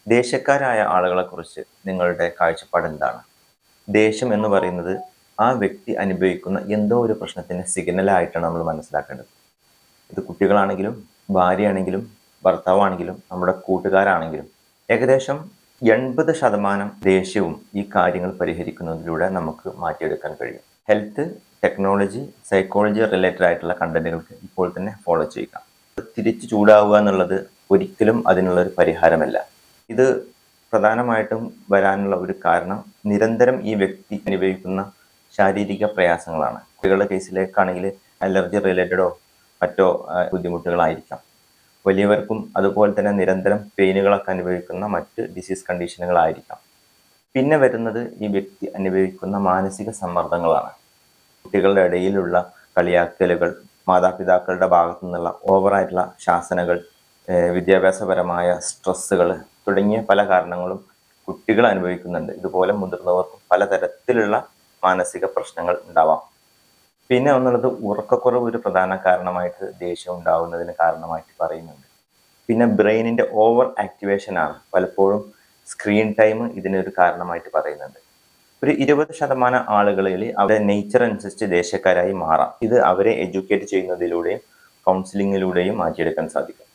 ദേഷ്യക്കാരായ ആളുകളെക്കുറിച്ച് നിങ്ങളുടെ കാഴ്ചപ്പാട് എന്താണ്? ദേഷ്യം എന്ന് പറയുന്നത് ആ വ്യക്തി അനുഭവിക്കുന്ന എന്തോ ഒരു പ്രശ്നത്തിന് സിഗ്നലായിട്ടാണ് നമ്മൾ മനസ്സിലാക്കേണ്ടത്. ഇത് കുട്ടികളാണെങ്കിലും ഭാര്യയാണെങ്കിലും ഭർത്താവാണെങ്കിലും നമ്മുടെ കൂട്ടുകാരാണെങ്കിലും ഏകദേശം 80% ദേഷ്യവും ഈ കാര്യങ്ങൾ പരിഹരിക്കുന്നതിലൂടെ നമുക്ക് മാറ്റിയെടുക്കാൻ കഴിയും. ഹെൽത്ത്, ടെക്നോളജി, സൈക്കോളജി റിലേറ്റഡ് ആയിട്ടുള്ള കണ്ടന്റുകൾക്ക് ഇപ്പോൾ തന്നെ ഫോളോ ചെയ്യുക. തിരിച്ചു ചൂടാവുക എന്നുള്ളത് ഒരിക്കലും അതിനുള്ളൊരു പരിഹാരമല്ല. ഇത് പ്രധാനമായിട്ടും വരാനുള്ള ഒരു കാരണം നിരന്തരം ഈ വ്യക്തി അനുഭവിക്കുന്ന ശാരീരിക പ്രയാസങ്ങളാണ്. കുട്ടികളുടെ കേസിലേക്കാണെങ്കിൽ അലർജി റിലേറ്റഡോ മറ്റോ ബുദ്ധിമുട്ടുകളായിരിക്കാം. വലിയവർക്കും അതുപോലെ തന്നെ നിരന്തരം പെയിനുകളൊക്കെ അനുഭവിക്കുന്ന മറ്റ് ഡിസീസ് കണ്ടീഷനുകളായിരിക്കാം. പിന്നെ വരുന്നത് ഈ വ്യക്തി അനുഭവിക്കുന്ന മാനസിക സമ്മർദ്ദങ്ങളാണ്. കുട്ടികളുടെ ഇടയിലുള്ള കളിയാക്കലുകൾ, മാതാപിതാക്കളുടെ ഭാഗത്തു നിന്നുള്ള ഓവറായിട്ടുള്ള ശാസനകൾ, വിദ്യാഭ്യാസപരമായ സ്ട്രെസ്സുകൾ തുടങ്ങിയ പല കാരണങ്ങളും കുട്ടികൾ അനുഭവിക്കുന്നുണ്ട്. ഇതുപോലെ മുതിർന്നവർക്കും പലതരത്തിലുള്ള മാനസിക പ്രശ്നങ്ങൾ ഉണ്ടാവാം. പിന്നെ ഒന്നുള്ളത് ഉറക്കക്കുറവ് ഒരു പ്രധാന കാരണമായിട്ട് ദേഷ്യം ഉണ്ടാവുന്നതിന് കാരണമായിട്ട് പറയുന്നുണ്ട്. പിന്നെ ബ്രെയിനിൻ്റെ ഓവർ ആക്ടിവേഷൻ ആണ് പലപ്പോഴും സ്ക്രീൻ ടൈം ഇതിനൊരു കാരണമായിട്ട് പറയുന്നുണ്ട്. ഒരു 20% ആളുകളിൽ അവരുടെ നേച്ചർ അനുസരിച്ച് ദേഷ്യക്കാരായി മാറാം. ഇത് അവരെ എഡ്യൂക്കേറ്റ് ചെയ്യുന്നതിലൂടെയും കൗൺസിലിങ്ങിലൂടെയും മാറ്റിയെടുക്കാൻ സാധിക്കും.